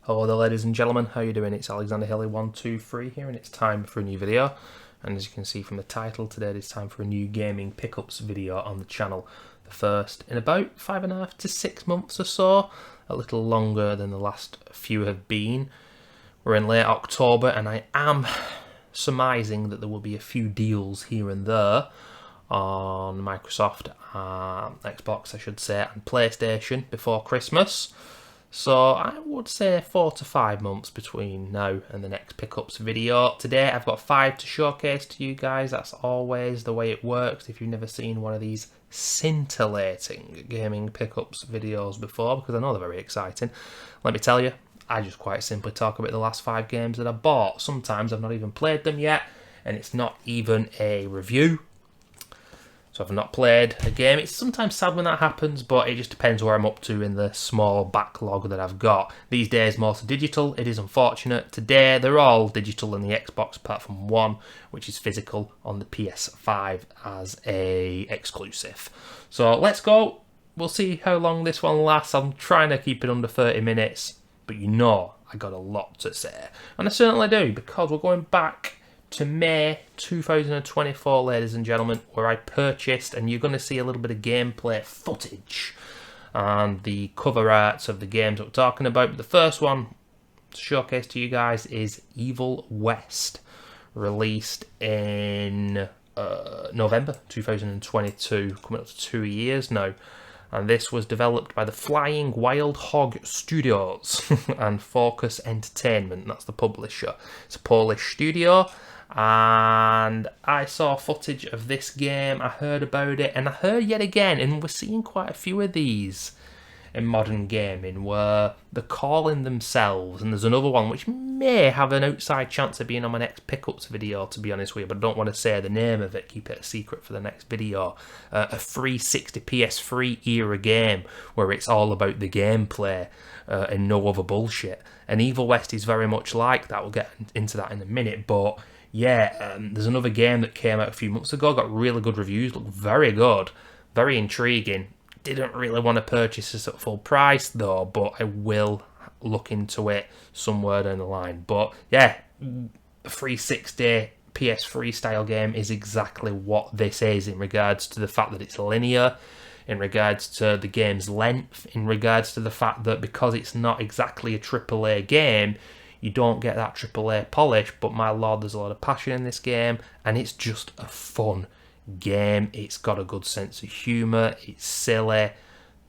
Hello there ladies and gentlemen, how you doing? It's Alexander Hilly123 here and it's time for a new video. And as you can see from the title, today it's time for a new gaming pickups video on the channel. The first in about 5.5 to 6 months or so, a little longer than the last few have been. We're in late October and I am surmising that there will be a few deals here and there on Microsoft, Xbox I should say, and PlayStation before Christmas. So I would say 4 to 5 months between now and the next pickups video. Today I've got 5 to showcase to you guys. That's always the way it works if you've never seen one of these scintillating gaming pickups videos before, because I know they're very exciting. Let me tell you, I just quite simply talk about the last 5 games that I bought. Sometimes I've not even played them yet, and it's not even a review. So I've not played a game. It's sometimes sad when that happens, but it just depends where I'm up to in the small backlog that I've got. These days, most are digital. It is unfortunate. Today, they're all digital in the Xbox, apart from one, which is physical on the PS5 as a exclusive. So let's go. We'll see how long this one lasts. I'm trying to keep it under 30 minutes, but you know I got a lot to say. And I certainly do, because we're going back to May 2024, ladies and gentlemen, where I purchased, and you're going to see a little bit of gameplay footage and the cover arts of the games that we're talking about. But the first one to showcase to you guys is Evil West, released in November 2022, coming up to 2 years now. And this was developed by the Flying Wild Hog Studios and Focus Entertainment. That's the publisher. It's a Polish studio. And I saw footage of this game, I heard about it, and I heard yet again, and we're seeing quite a few of these in modern gaming, where they're calling themselves, and there's another one which may have an outside chance of being on my next pickups video, to be honest with you, but I don't want to say the name of it, keep it a secret for the next video. A 360 PS3 era game, where it's all about the gameplay and no other bullshit. And Evil West is very much like that, we'll get into that in a minute, but yeah, there's another game that came out a few months ago, got really good reviews, looked very good, very intriguing. Didn't really want to purchase this at full price though, but I will look into it somewhere down the line. But yeah, a 360 PS3 style game is exactly what this is in regards to the fact that it's linear, in regards to the game's length, in regards to the fact that because it's not exactly a AAA game, you don't get that AAA polish, but my lord, there's a lot of passion in this game, and it's just a fun game. It's got a good sense of humour, it's silly,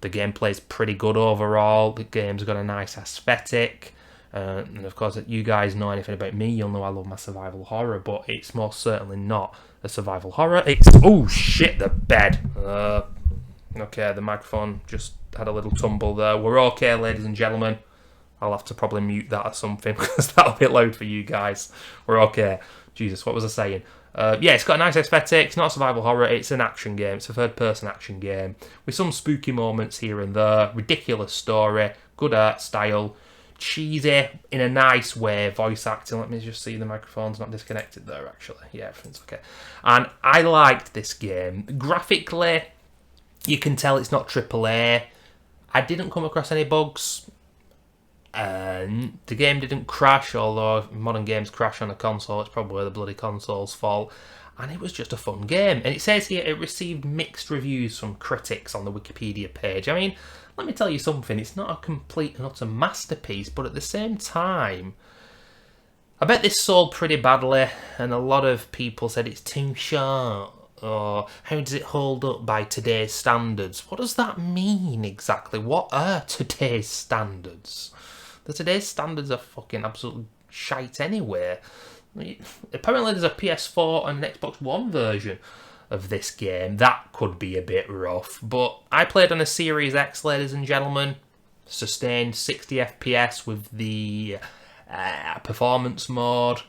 the gameplay's pretty good overall, the game's got a nice aesthetic, and of course, if you guys know anything about me, you'll know I love my survival horror, but it's most certainly not a survival horror. It's... oh shit, the bed. Okay, the microphone just had a little tumble there. We're okay, ladies and gentlemen. I'll have to probably mute that or something because that'll be loud for you guys. We're okay. Jesus, what was I saying? Yeah, it's got a nice aesthetic. It's not a survival horror. It's an action game. It's a third-person action game with some spooky moments here and there. Ridiculous story. Good art style. Cheesy in a nice way. Voice acting. Let me just see the microphone's not disconnected there, actually. Yeah, everything's okay. And I liked this game. Graphically, you can tell it's not AAA. I didn't come across any bugs. And the game didn't crash, although modern games crash on a console, it's probably the bloody console's fault. And it was just a fun game. And it says here it received mixed reviews from critics on the Wikipedia page. I mean, let me tell you something, it's not a complete and utter masterpiece, but at the same time, I bet this sold pretty badly, and a lot of people said it's too short, or how does it hold up by today's standards? What does that mean exactly? What are today's standards? Today's standards are fucking absolute shite anyway. Apparently there's a PS4 and an Xbox One version of this game. That could be a bit rough. But I played on a Series X, ladies and gentlemen. Sustained 60 FPS with the performance mode.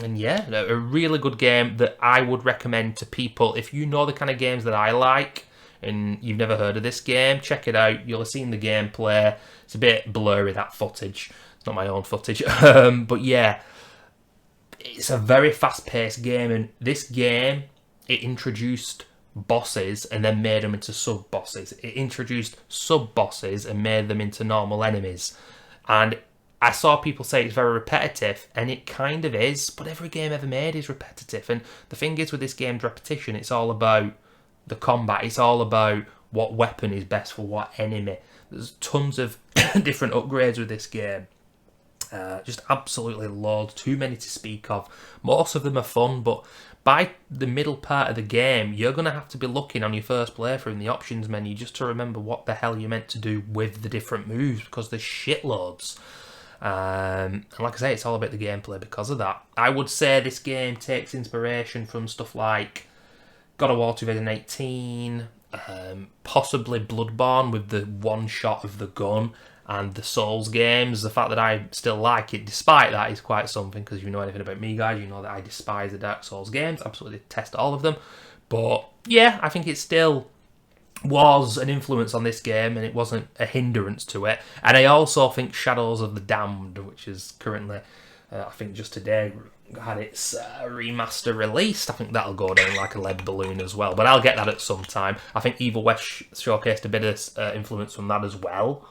And yeah, a really good game that I would recommend to people. If you know the kind of games that I like, and you've never heard of this game, check it out. You'll have seen the gameplay. It's a bit blurry, that footage. It's not my own footage. But yeah, it's a very fast-paced game. And this game, it introduced bosses and then made them into sub-bosses. It introduced sub-bosses and made them into normal enemies. And I saw people say it's very repetitive, and it kind of is, but every game ever made is repetitive. And the thing is with this game's repetition, it's all about the combat. It's all about what weapon is best for what enemy. There's tons of different upgrades with this game. Just absolutely loads, too many to speak of. Most of them are fun, but by the middle part of the game, you're going to have to be looking on your first playthrough in the options menu just to remember what the hell you're meant to do with the different moves, because there's shitloads. And like I say, it's all about the gameplay because of that. I would say this game takes inspiration from stuff like God of War 2018, possibly Bloodborne with the one shot of the gun, and the Souls games. The fact that I still like it despite that is quite something, because if you know anything about me, guys, you know that I despise the Dark Souls games. Absolutely detest all of them. But yeah, I think it still was an influence on this game, and it wasn't a hindrance to it. And I also think Shadows of the Damned, which is currently, I think just today, had its remaster released. I think that'll go down like a lead balloon as well, but I'll get that at some time. I think Evil West showcased a bit of influence from that as well.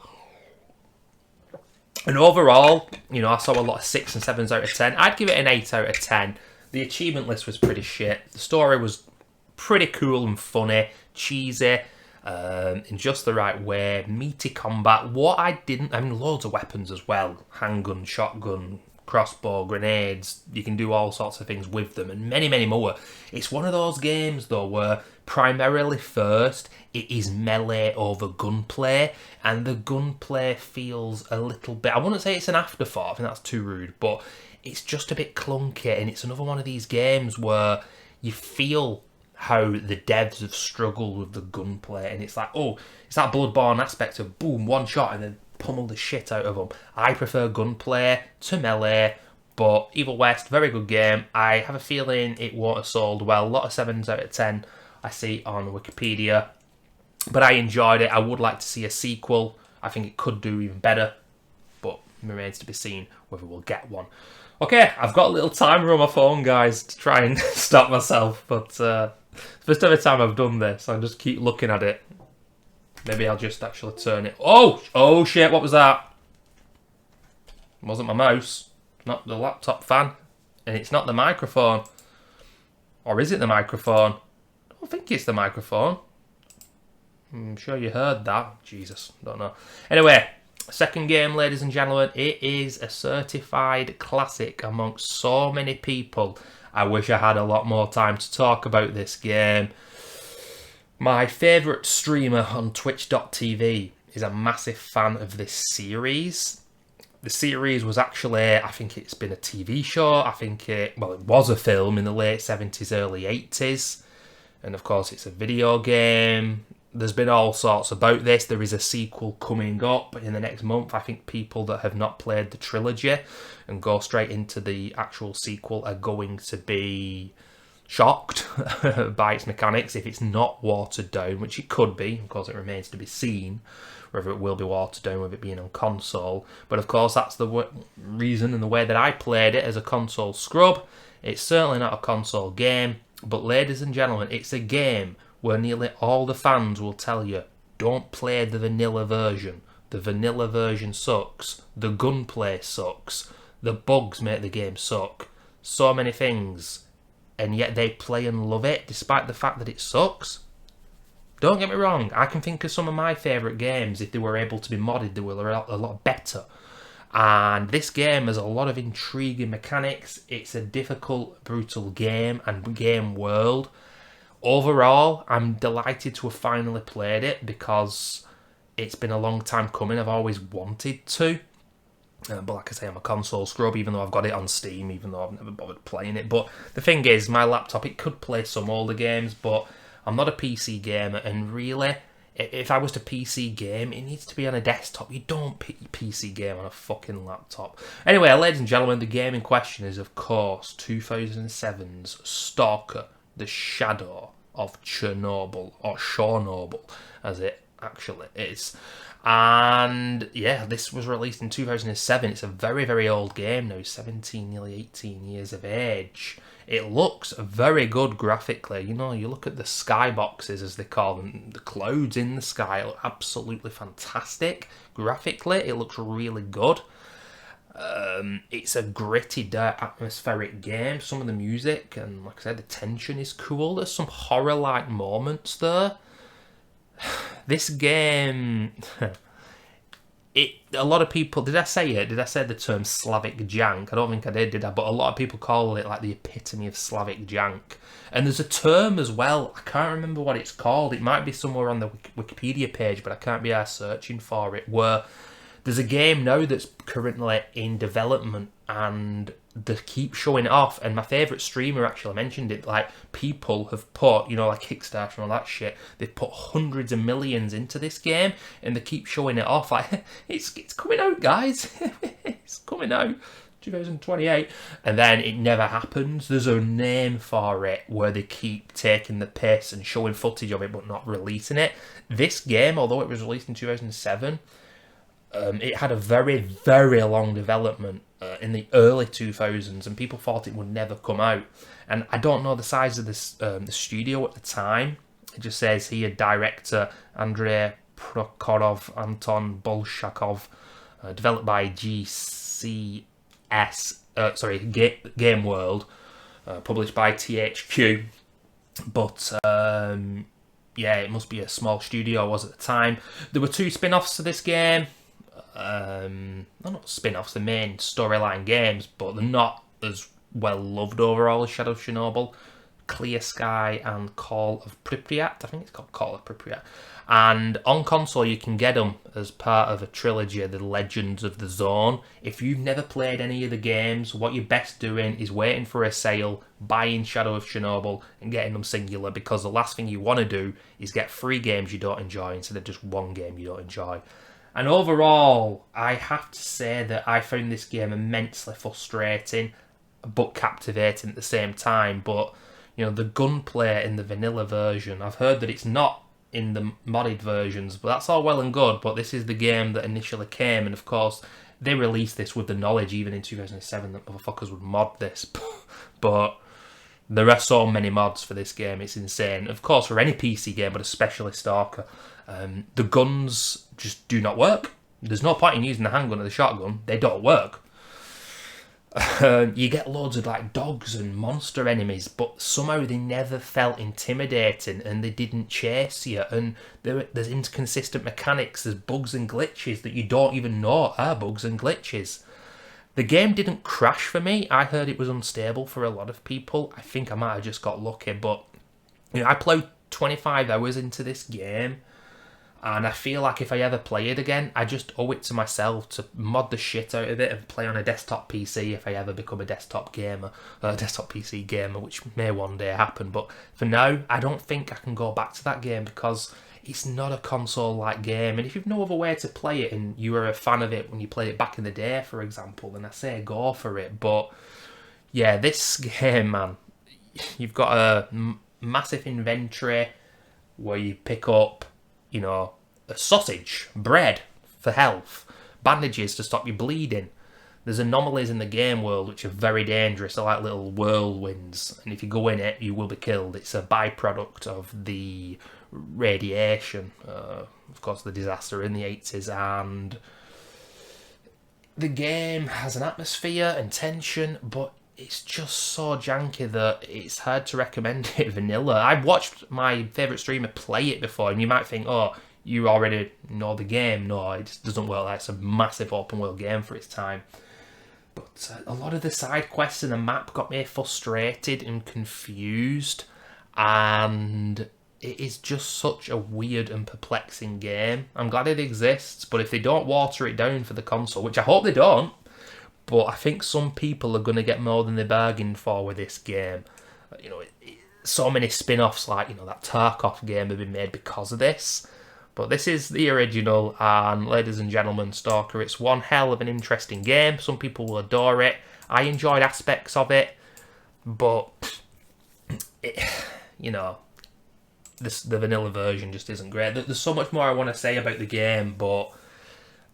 And overall, you know, I saw a lot of 6 and 7s out of 10. I'd give it an 8 out of 10. The achievement list was pretty shit. The story was pretty cool and funny, cheesy, in just the right way, meaty combat. What I didn't, I mean, loads of weapons as well. Handgun, shotgun, crossbow, grenades. You can do all sorts of things with them, and many, many more. It's one of those games, though, where primarily first, it is melee over gunplay, and the gunplay feels a little bit, I wouldn't say it's an afterthought, I think that's too rude, but it's just a bit clunky, and it's another one of these games where you feel how the devs have struggled with the gunplay, and it's like, oh, it's that Bloodborne aspect of boom, one shot, and then pummel the shit out of them. I prefer gunplay to melee, but Evil West, very good game. I have a feeling it won't have sold well. A lot of 7s out of 10 I see on Wikipedia, but I enjoyed it. I would like to see a sequel. I think it could do even better, but it remains to be seen whether we'll get one. Okay, I've got a little timer on my phone, guys, to try and stop myself, but first ever time I've done this, I just keep looking at it. Maybe I'll just actually turn it. Oh shit, what was that? It wasn't my mouse, not the laptop fan, and it's not the microphone. Or is it the microphone? I don't think it's the microphone. I'm sure you heard that. Jesus, don't know. Anyway, second game, ladies and gentlemen. It is a certified classic amongst so many people. I wish I had a lot more time to talk about this game. My favourite streamer on twitch.tv is a massive fan of this series. The series was actually, I think it's been a TV show. I think it was a film in the late 70s, early 80s. And of course, it's a video game. There's been all sorts about this. There is a sequel coming up in the next month. I think people that have not played the trilogy and go straight into the actual sequel are going to be shocked by its mechanics if it's not watered down, which it could be. Of course, it remains to be seen whether it will be watered down with it being on console. But of course, that's the reason and the way that I played it as a console scrub. It's certainly not a console game, but ladies and gentlemen, it's a game where nearly all the fans will tell you, don't play the vanilla version. The vanilla version sucks. The gunplay sucks. The bugs make the game suck. So many things. And yet they play and love it, despite the fact that it sucks. Don't get me wrong, I can think of some of my favourite games, if they were able to be modded, they were a lot better. And this game has a lot of intriguing mechanics. It's a difficult, brutal game and game world. Overall, I'm delighted to have finally played it, because it's been a long time coming. I've always wanted to. But like I say, I'm a console scrub, even though I've got it on Steam, even though I've never bothered playing it. But the thing is, my laptop, it could play some older games, but I'm not a PC gamer, and really, if I was to PC game, it needs to be on a desktop. You don't PC game on a fucking laptop. Anyway, ladies and gentlemen, the game in question is, of course, 2007's Stalker, the Shadow of Chernobyl, or Chernobyl, as it actually is. And yeah, this was released in 2007. It's a very, very old game now, 17, nearly 18 years of age. It looks very good graphically. You know, you look at the skyboxes, as they call them, the clouds in the sky look absolutely fantastic. Graphically, it looks really good. It's a gritty, dark, atmospheric game. Some of the music and, like I said, the tension is cool. There's some horror-like moments there. This game, a lot of people, did I say it? Did I say the term Slavic jank? I don't think I did I? But a lot of people call it like the epitome of Slavic jank. And there's a term as well, I can't remember what it's called. It might be somewhere on the Wikipedia page, but I can't be searching for it, where there's a game now that's currently in development and they keep showing it off, and my favourite streamer actually mentioned it. Like, people have put, you know, like Kickstarter and all that shit, they've put hundreds of millions into this game and they keep showing it off like, it's coming out, guys. It's coming out 2028, and then it never happens. There's a name for it where they keep taking the piss and showing footage of it but not releasing it. This game, although it was released in 2007, it had a very, very long development in the early 2000s, and people thought it would never come out. And I don't know the size of this the studio at the time. It just says here, director Andrei Prokhorov, Anton Bolshakov, developed by Game World, published by THQ. But yeah, it must be a small studio, was at the time. There were 2 spin-offs to this game. Not spin-offs, the main storyline games, but they're not as well loved overall as Shadow of Chernobyl. Clear Sky and Call of Pripyat. I think it's called Call of Pripyat. And on console you can get them as part of a trilogy, The Legends of the Zone. If you've never played any of the games, what you're best doing is waiting for a sale, buying Shadow of Chernobyl and getting them singular, because the last thing you want to do is get 3 games you don't enjoy instead of just 1 game you don't enjoy. And overall, I have to say that I found this game immensely frustrating, but captivating at the same time. But, you know, the gunplay in the vanilla version, I've heard that it's not in the modded versions, but that's all well and good. But this is the game that initially came, and of course, they released this with the knowledge, even in 2007, that motherfuckers would mod this. But there are so many mods for this game, it's insane. Of course, for any PC game, but especially Stalker. The guns just do not work. There's no point in using the handgun or the shotgun. They don't work. You get loads of like dogs and monster enemies, but somehow they never felt intimidating and they didn't chase you. And there's inconsistent mechanics. There's bugs and glitches that you don't even know are bugs and glitches. The game didn't crash for me. I heard it was unstable for a lot of people. I think I might have just got lucky, but you know, I played 25 hours into this game. And I feel like if I ever play it again, I just owe it to myself to mod the shit out of it and play on a desktop PC if I ever become a desktop PC gamer, which may one day happen. But for now, I don't think I can go back to that game because it's not a console-like game. And if you've no other way to play it and you were a fan of it when you played it back in the day, for example, then I say go for it. But yeah, this game, man, you've got a massive inventory where you pick up, you know, a sausage, bread for health, bandages to stop you bleeding. There's anomalies in the game world which are very dangerous. They're like little whirlwinds, and if you go in it, you will be killed. It's a byproduct of the radiation, of course, the disaster in the 80s, and the game has an atmosphere and tension, but it's just so janky that it's hard to recommend it vanilla. I've watched my favourite streamer play it before, and you might think, oh, you already know the game. No, it just doesn't work like it's a massive open world game for its time. But a lot of the side quests in the map got me frustrated and confused, and it is just such a weird and perplexing game. I'm glad it exists, but if they don't water it down for the console, which I hope they don't, but I think some people are going to get more than they bargained for with this game. You know, so many spin-offs like, you know, that Tarkov game have been made because of this. But this is the original, and ladies and gentlemen, Stalker, it's one hell of an interesting game. Some people will adore it. I enjoyed aspects of it, but, you know, the vanilla version just isn't great. There's so much more I want to say about the game, but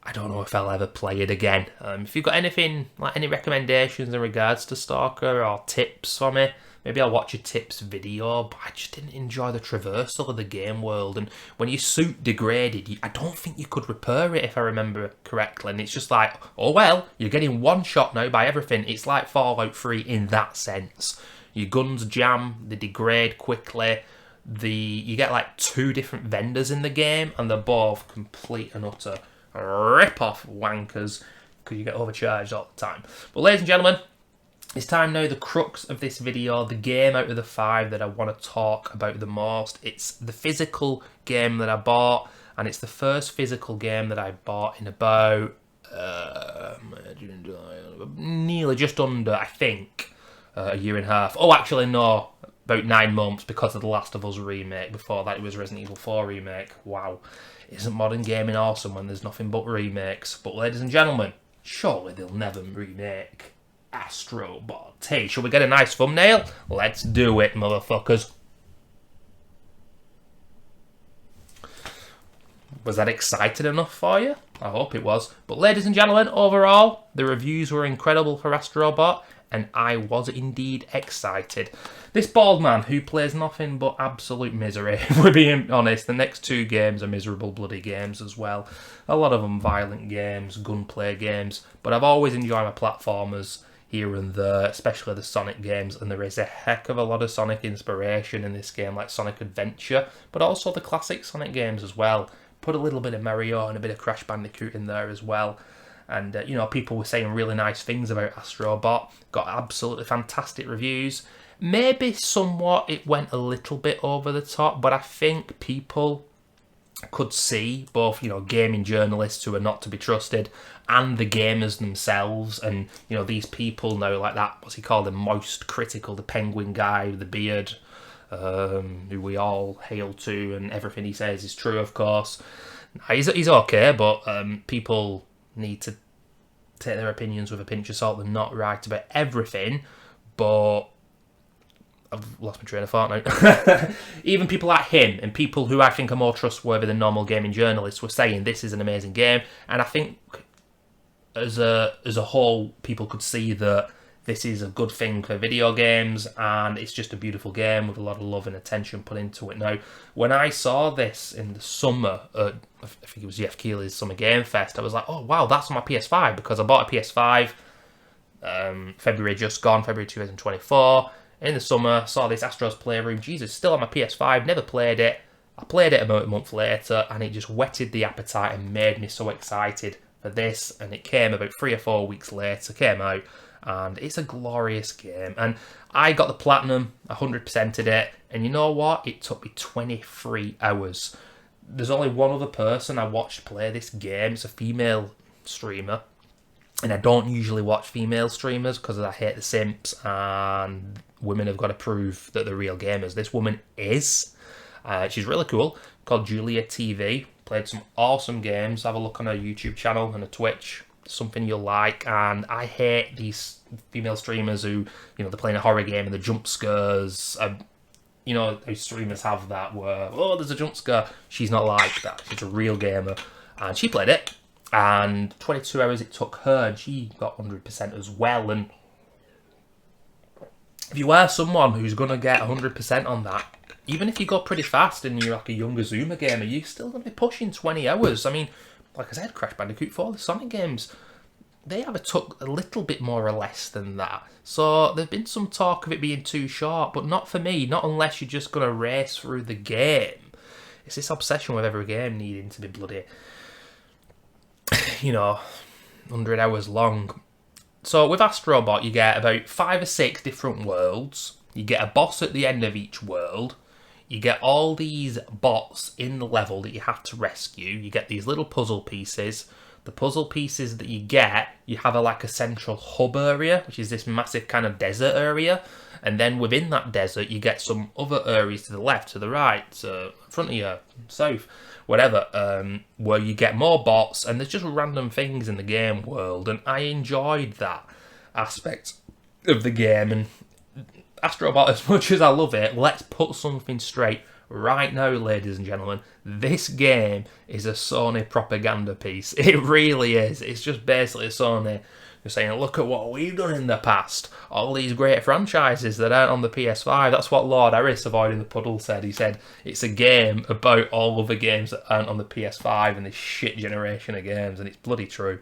I don't know if I'll ever play it again. If you've got anything, like any recommendations in regards to Stalker or tips for me, maybe I'll watch a tips video, but I just didn't enjoy the traversal of the game world. And when your suit degraded, I don't think you could repair it, if I remember correctly. And it's just like, oh well, you're getting one shot now by everything. It's like Fallout 3 in that sense. Your guns jam, they degrade quickly. You get like 2 different vendors in the game, and they're both complete and utter rip-off wankers because you get overcharged all the time. But ladies and gentlemen, it's time now, the crux of this video, the game out of the 5 that I want to talk about the most. It's the physical game that I bought, and it's the first physical game that I bought in about nearly just under, I think, a year and a half. Oh, actually, no, about 9 months, because of the Last of Us remake. Before that, it was Resident Evil 4 remake. Wow. Isn't modern gaming awesome when there's nothing but remakes? But ladies and gentlemen, surely they'll never remake Astro Bot. Hey, shall we get a nice thumbnail? Let's do it, motherfuckers. Was that exciting enough for you? I hope it was. But ladies and gentlemen, overall, the reviews were incredible for Astro Bot, and I was indeed excited. This bald man who plays nothing but absolute misery, if we're being honest. The next 2 games are miserable bloody games as well. A lot of them violent games, gunplay games, but I've always enjoyed my platformers here and there, especially the Sonic games, and there is a heck of a lot of Sonic inspiration in this game, like Sonic Adventure, but also the classic Sonic games as well. Put a little bit of Mario and a bit of Crash Bandicoot in there as well. And, you know, people were saying really nice things about Astro Bot. Got absolutely fantastic reviews. Maybe somewhat it went a little bit over the top, but I think people could see, both, you know, gaming journalists who are not to be trusted and the gamers themselves, and, you know, these people now, like that, what's he called, the Moist Critical, the penguin guy with the beard, who we all hail to, and everything he says is true, of course. He's okay, but people need to take their opinions with a pinch of salt. They're not right about everything, but I've lost my train of thought now. Even people like him and people who I think are more trustworthy than normal gaming journalists were saying this is an amazing game, and I think as a whole, people could see that this is a good thing for video games, and it's just a beautiful game with a lot of love and attention put into it. Now, when I saw this in the summer, I think it was Jeff Keighley's Summer Game Fest, I was like, oh wow, that's on my PS5, because I bought a PS5 February just gone, February 2024. In the summer, saw this Astro's Playroom. Jesus, still on my PS5, never played it. I played it about a month later, and it just whetted the appetite and made me so excited for this. And it came about 3 or 4 weeks later, came out, and it's a glorious game. And I got the platinum, 100%ed it, and you know what? It took me 23 hours. There's only one other person I watched play this game. It's a female streamer, and I don't usually watch female streamers because I hate the simps, and women have got to prove that they're real gamers. This woman is. She's really cool, called Julia TV. Played some awesome games. Have a look on her YouTube channel and her Twitch. Something you'll like. And I hate these female streamers who, you know, they're playing a horror game and the jump scares. You know, those streamers have that where, oh, there's a jump scare. She's not like that. She's a real gamer. And she played it. And 22 hours it took her, and she got 100% as well. And if you are someone who's going to get 100% on that, even if you go pretty fast and you're like a younger Zoomer gamer, you're still going to be pushing 20 hours. I mean, like I said, Crash Bandicoot 4, the Sonic games, they have took a little bit more or less than that. So there's been some talk of it being too short, but not for me, not unless you're just going to race through the game. It's this obsession with every game needing to be bloody, you know, 100 hours long. So with Astro Bot, you get about 5 or 6 different worlds. You get a boss at the end of each world. You get all these bots in the level that you have to rescue. You get these little puzzle pieces. The puzzle pieces that you get, you have like a central hub area, which is this massive kind of desert area. And then within that desert, you get some other areas to the left, to the right, in front of you, south, whatever, where you get more bots, and there's just random things in the game world. And I enjoyed that aspect of the game. And Astro Bot, as much as I love it, let's put something straight right now, ladies and gentlemen, this game is a Sony propaganda piece. It really is. It's just basically Sony just saying, look at what we've done in the past. All these great franchises that aren't on the PS5. That's what Lord Harris, avoiding the puddle, said. He said, it's a game about all other games that aren't on the PS5 and this shit generation of games, and it's bloody true.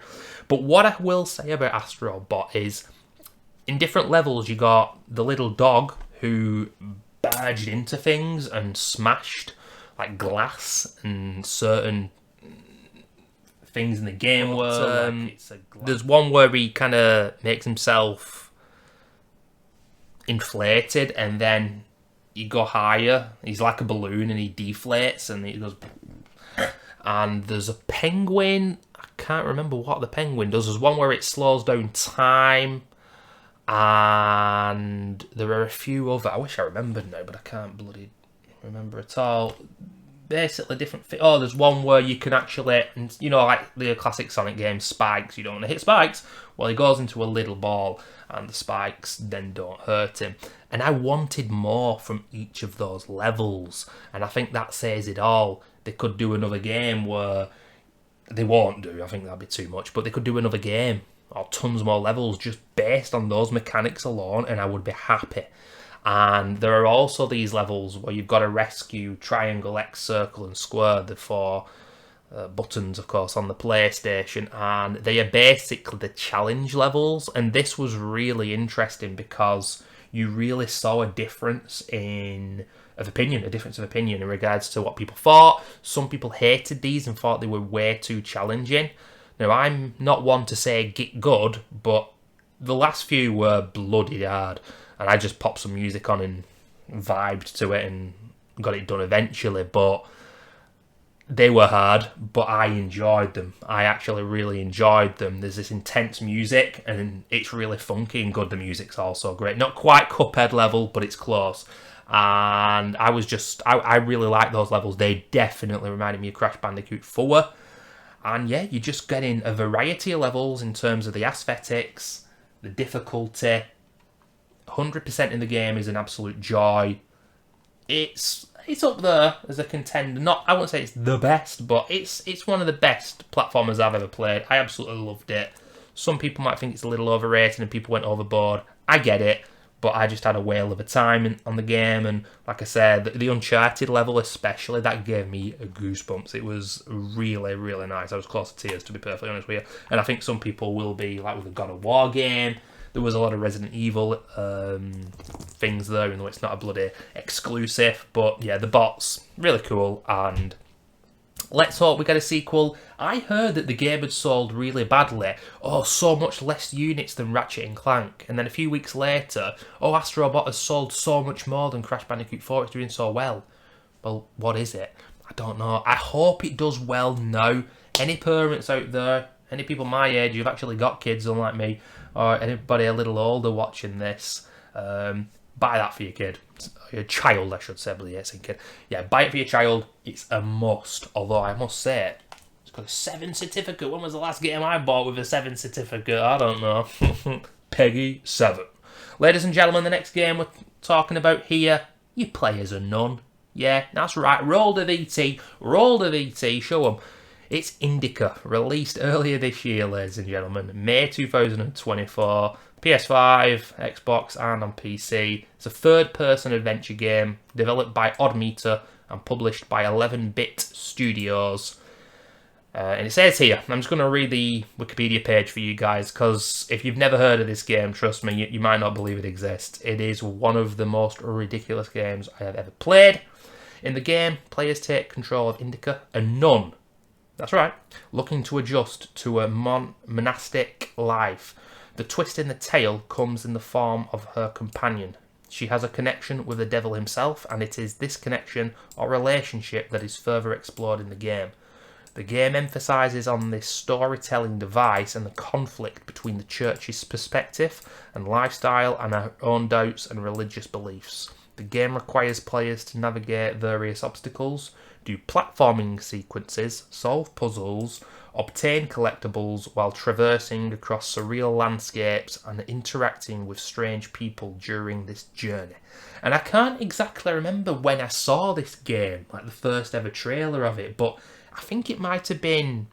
But what I will say about Astro Bot is, in different levels, you got the little dog who barged into things and smashed like glass and certain things in the game were. There's one where he kind of makes himself inflated, and then you go higher. He's like a balloon, and he deflates, and he goes. And there's a penguin. I can't remember what the penguin does. There's one where it slows down time, and there are a few other. I wish I remembered now, but I can't bloody remember at all. Basically different there's one where you can actually, you know, like the classic Sonic game, spikes. You don't want to hit spikes. Well, he goes into a little ball, and the spikes then don't hurt him. And I wanted more from each of those levels, and I think that says it all. They could do another game where they won't do. I think that'd be too much, but they could do another game or tons more levels just based on those mechanics alone, and I would be happy. And there are also these levels where you've got to rescue triangle, X, circle and square, the four buttons, of course, on the PlayStation, and they are basically the challenge levels. And this was really interesting because you really saw a difference of opinion in regards to what people thought. Some people hated these and thought they were way too challenging. Now, I'm not one to say get good, but the last few were bloody hard. And I just popped some music on and vibed to it and got it done eventually. But they were hard, but I enjoyed them. I actually really enjoyed them. There's this intense music, and it's really funky and good. The music's also great. Not quite Cuphead level, but it's close. And I really like those levels. They definitely reminded me of Crash Bandicoot 4. And yeah, you're just getting a variety of levels in terms of the aesthetics, the difficulty. 100% in the game is an absolute joy. It's up there as a contender. I won't say it's the best, but it's one of the best platformers I've ever played. I absolutely loved it. Some people might think it's a little overrated and people went overboard. I get it, but I just had a whale of a time on the game. And like I said, the Uncharted level especially, that gave me goosebumps. It was really, really nice. I was close to tears, to be perfectly honest with you. And I think some people will be, like with the God of War game, there was a lot of Resident Evil things there, even though it's not a bloody exclusive. But yeah, the bots, really cool. And let's hope we get a sequel. I heard that the game had sold really badly. Oh, so much less units than Ratchet and Clank. And then a few weeks later, oh, Astro Bot has sold so much more than Crash Bandicoot 4. It's doing so well. Well, what is it? I don't know. I hope it does well now. Any parents out there, any people my age who've actually got kids, unlike me, or anybody a little older watching this, buy that for your kid. Your child, I should say, but yes, kid. Yeah, buy it for your child. It's a must. Although I must say, it's got a 7 certificate. When was the last game I bought with a 7 certificate? I don't know. Peggy 7. Ladies and gentlemen, the next game we're talking about here, you play as a nun. Yeah, that's right. Roll the VT. Roll the VT. Show them. It's Indika, released earlier this year, ladies and gentlemen, May 2024, PS5, Xbox and on PC. It's a third-person adventure game developed by Oddmeter and published by 11-Bit Studios. And it says here, I'm just going to read the Wikipedia page for you guys, because if you've never heard of this game, trust me, you might not believe it exists. It is one of the most ridiculous games I have ever played. In the game, players take control of Indika, a nun. That's right, looking to adjust to a monastic life. The twist in the tale comes in the form of her companion. She has a connection with the devil himself, and it is this connection or relationship that is further explored in the game. The game emphasises on this storytelling device and the conflict between the church's perspective and lifestyle and our own doubts and religious beliefs. The game requires players to navigate various obstacles, do platforming sequences, solve puzzles, obtain collectibles while traversing across surreal landscapes and interacting with strange people during this journey. And I can't exactly remember when I saw this game, like the first ever trailer of it, but I think it might have been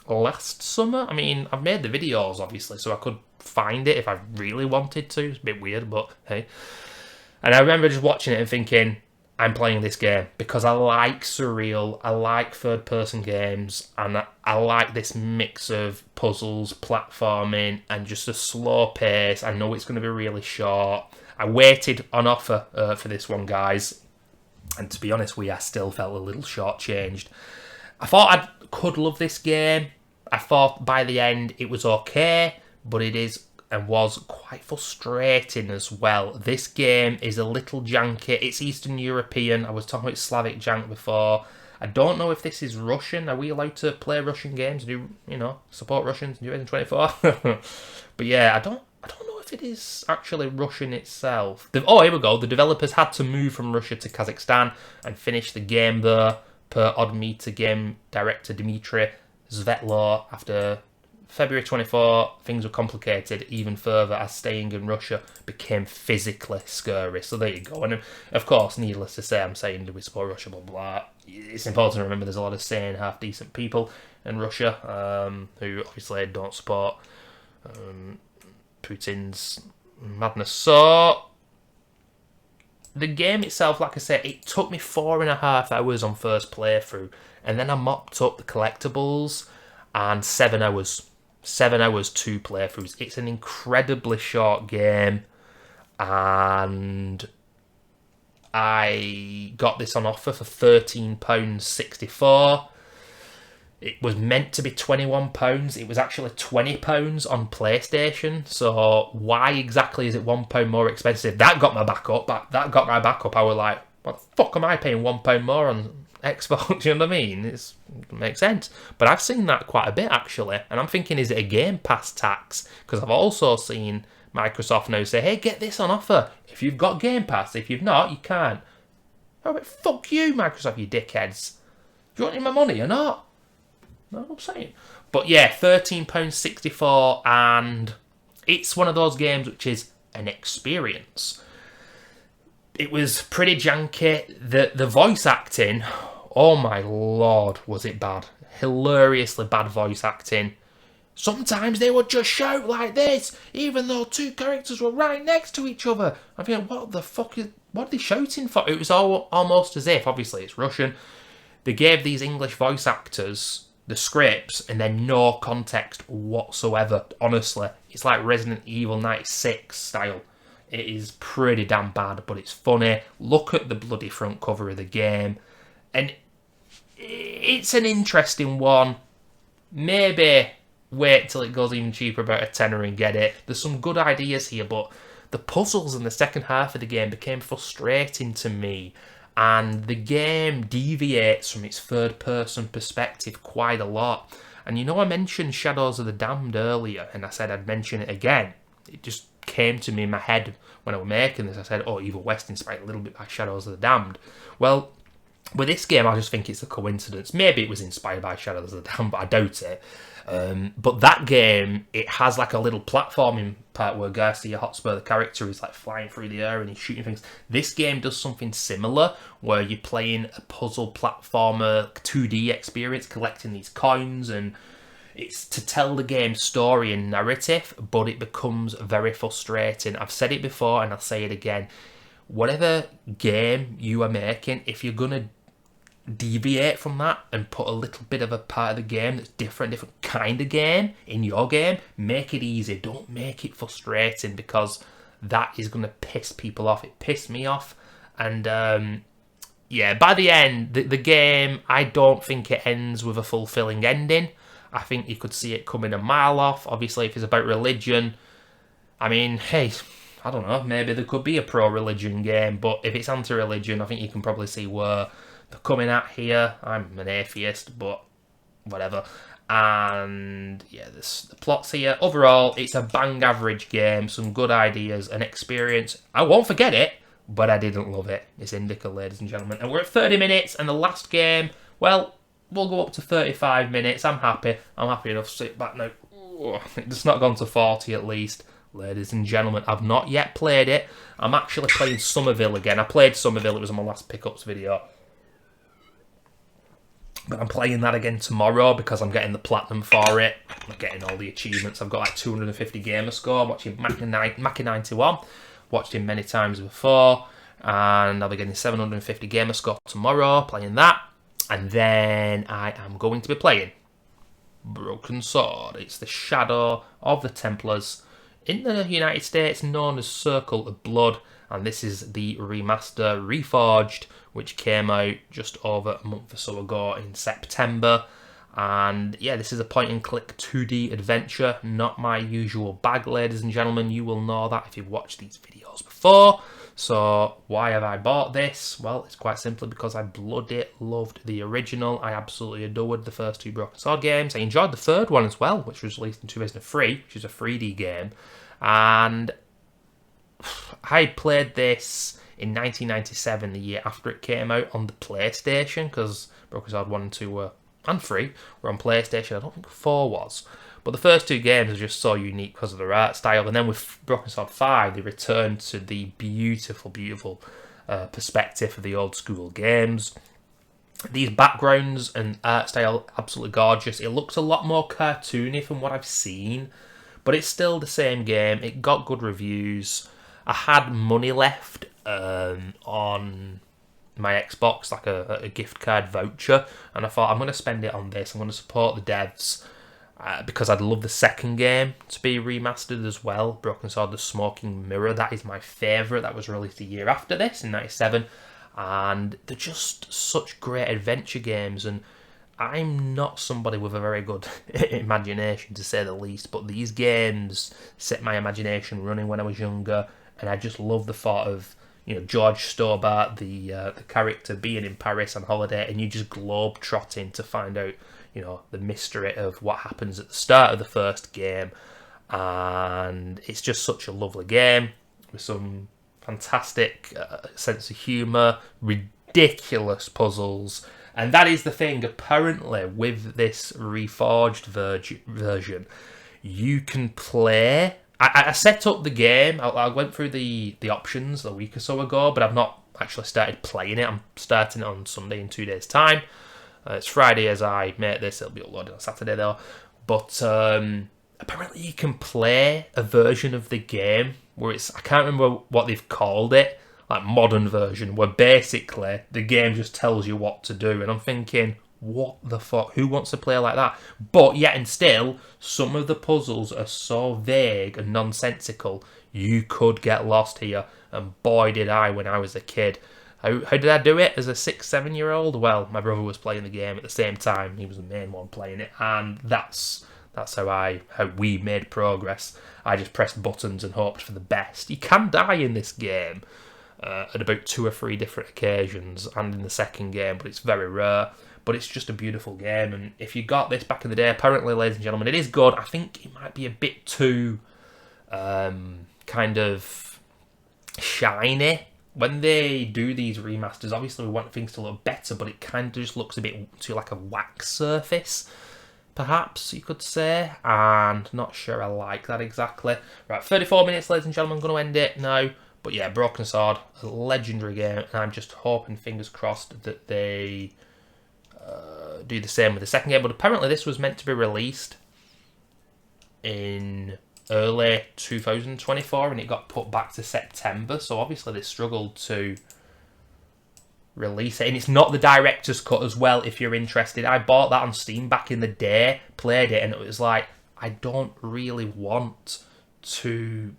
last summer. I mean, I've made the videos, obviously, so I could find it if I really wanted to. It's a bit weird, but hey. And I remember just watching it and thinking, I'm playing this game because I like surreal, I like third-person games, and I like this mix of puzzles, platforming, and just a slow pace. I know it's going to be really short. I waited on offer for this one, guys, and to be honest with you, I still felt a little shortchanged. I thought I could love this game. I thought by the end it was okay, but it is and was quite frustrating as well. This game is a little janky. It's Eastern European. I was talking about Slavic jank before. I don't know if this is Russian. Are we allowed to play Russian games? Do support Russians in 2024? But yeah, I don't know if it is actually Russian itself. Oh, here we go. The developers had to move from Russia to Kazakhstan and finish the game there, per Odd Meter game director Dmitry Svetlo. After February 24, things were complicated even further as staying in Russia became physically scary. So there you go. And of course, needless to say, I'm saying do we support Russia, blah, blah. It's important to remember there's a lot of sane, half-decent people in Russia who obviously don't support Putin's madness. So the game itself, like I said, it took me 4.5 hours on first playthrough, and then I mopped up the collectibles and 7 hours. 7 hours, 2 playthroughs. It's an incredibly short game, and I got this on offer for £13.64. It was meant to be £21. It was actually £20 on PlayStation. So why exactly is it £1 more expensive? That got my back up. That got my back up. I was like, what the fuck am I paying £1 more on Xbox? You know what I mean? It makes sense. But I've seen that quite a bit, actually. And I'm thinking, is it a Game Pass tax? Because I've also seen Microsoft now say, hey, get this on offer. If you've got Game Pass. If you've not, you can't. Oh, but fuck you, Microsoft, you dickheads. Do you want my money or not? No, I'm saying. But yeah, £13.64, and it's one of those games which is an experience. It was pretty janky. The voice acting, oh my lord, was it bad. Hilariously bad voice acting. Sometimes they would just shout like this, even though two characters were right next to each other. I'm thinking, what the fuck what are they shouting for? It was almost as if, obviously it's Russian, they gave these English voice actors the scripts and then no context whatsoever. Honestly, it's like Resident Evil 96 style. It is pretty damn bad, but it's funny. Look at the bloody front cover of the game, and it's an interesting one. Maybe wait till it goes even cheaper, about a tenner, and get it. There's some good ideas here, but the puzzles in the second half of the game became frustrating to me. And the game deviates from its third-person perspective quite a lot. And you know, I mentioned Shadows of the Damned earlier, and I said I'd mention it again. It just came to me in my head when I was making this. I said, oh, Evil West inspired a little bit by Shadows of the Damned. Well, with this game, I just think it's a coincidence. Maybe it was inspired by Shadows of the Damned, but I doubt it. But that game, it has like a little platforming part where Garcia Hotspur, the character, is like flying through the air and he's shooting things. This game does something similar where you're playing a puzzle platformer 2D experience, collecting these coins, and it's to tell the game's story and narrative, but it becomes very frustrating. I've said it before and I'll say it again. Whatever game you are making, if you're going to deviate from that and put a little bit of a part of the game that's different kind of game in your game, make it easy. Don't make it frustrating, because that is going to piss people off. It pissed me off. And yeah, by the end, the game, I don't think it ends with a fulfilling ending. I think you could see it coming a mile off. Obviously, if it's about religion, I mean, hey, I don't know, maybe there could be a pro-religion game, but if it's anti-religion, I think you can probably see where they're coming at here. I'm an atheist, but whatever. And yeah, the plot's here. Overall, it's a bang average game. Some good ideas, an experience. I won't forget it, but I didn't love it. It's Indika, ladies and gentlemen. And we're at 30 minutes, and the last game Well, we'll go up to 35 minutes. I'm happy. I'm happy enough to sit back now. It's not gone to 40 at least. Ladies and gentlemen, I've not yet played it. I'm actually playing Somerville again. I played Somerville, it was on my last pickups video. But I'm playing that again tomorrow because I'm getting the platinum for it. I'm getting all the achievements. I've got like 250 gamer score. I'm watching Mackie91. Watched him many times before. And I'll be getting 750 gamer score tomorrow, playing that. And then I am going to be playing Broken Sword. It's the Shadow of the Templars. In the United States, known as Circle of Blood, and this is the remaster Reforged, which came out just over a month or so ago in September. And yeah, this is a point-and-click 2D adventure, not my usual bag, ladies and gentlemen. You will know that if you've watched these videos before. So why have I bought this? Well, it's quite simply because I bloody loved the original. I absolutely adored the first two Broken Sword games. I enjoyed the third one as well, which was released in 2003, which is a 3D game. And I played this in 1997, the year after it came out on the PlayStation, because Broken Sword 1 and 2 were, and 3 were on PlayStation. I don't think 4 was. But the first two games are just so unique because of their art style. And then with Broken Sword 5, they returned to the beautiful, beautiful perspective of the old school games. These backgrounds and art style, absolutely gorgeous. It looks a lot more cartoony from what I've seen. But it's still the same game. It got good reviews. I had money left on my Xbox, like a gift card voucher. And I thought, I'm going to spend it on this. I'm going to support the devs. Because I'd love the second game to be remastered as well. Broken Sword The Smoking Mirror. That is my favourite. That was released a year after this, in 97. And they're just such great adventure games. And I'm not somebody with a very good imagination, to say the least. But these games set my imagination running when I was younger. And I just love the thought of, you know, George Stobart, the character, being in Paris on holiday. And you just globe-trotting to find out, you know, the mystery of what happens at the start of the first game. And it's just such a lovely game with some fantastic sense of humour, ridiculous puzzles. And that is the thing, apparently, with this Reforged version, you can play... I set up the game, I went through the options a week or so ago, but I've not actually started playing it. I'm starting it on Sunday in 2 days' time. It's Friday as I make this. It'll be uploaded on Saturday though. But apparently you can play a version of the game where it's, I can't remember what they've called it, like modern version, where basically the game just tells you what to do. And I'm thinking, what the fuck? Who wants to play like that? But yet and still, some of the puzzles are so vague and nonsensical, you could get lost here. And boy did I when I was a kid. How did I do it as a 6-7-year-old? Well, my brother was playing the game at the same time. He was the main one playing it, and that's how we made progress. I just pressed buttons and hoped for the best. You can die in this game at about 2 or 3 different occasions, and in the second game, but it's very rare. But it's just a beautiful game, and if you got this back in the day, apparently, ladies and gentlemen, it is good. I think it might be a bit too kind of shiny. When they do these remasters, obviously we want things to look better, but it kind of just looks a bit too like a wax surface, perhaps you could say, and not sure I like that exactly. Right, 34 minutes, ladies and gentlemen, I'm going to end it now. But yeah, Broken Sword, a legendary game, and I'm just hoping, fingers crossed, that they do the same with the second game. But apparently this was meant to be released in early 2024 and it got put back to September, so obviously they struggled to release it. And it's not the director's cut as well, if you're interested. I bought that on Steam back in the day, played it, and it was like, I don't really want to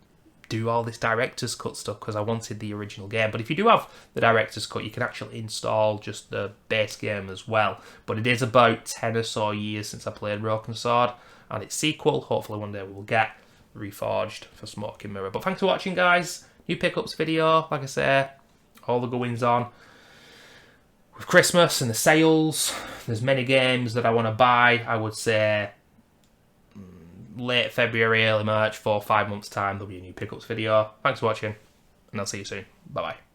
do all this director's cut stuff because I wanted the original game. But if you do have the director's cut, you can actually install just the base game as well. But it is about 10 or so years since I played Broken Sword, and its sequel, hopefully one day we'll get Reforged for Smoking Mirror. But thanks for watching, guys. New pickups video, like I say, all the goings on with Christmas and the sales. There's many games that I want to buy. I would say late February, early March, 4 or 5 months time, there'll be a new pickups video. Thanks for watching, and I'll see you soon. Bye bye.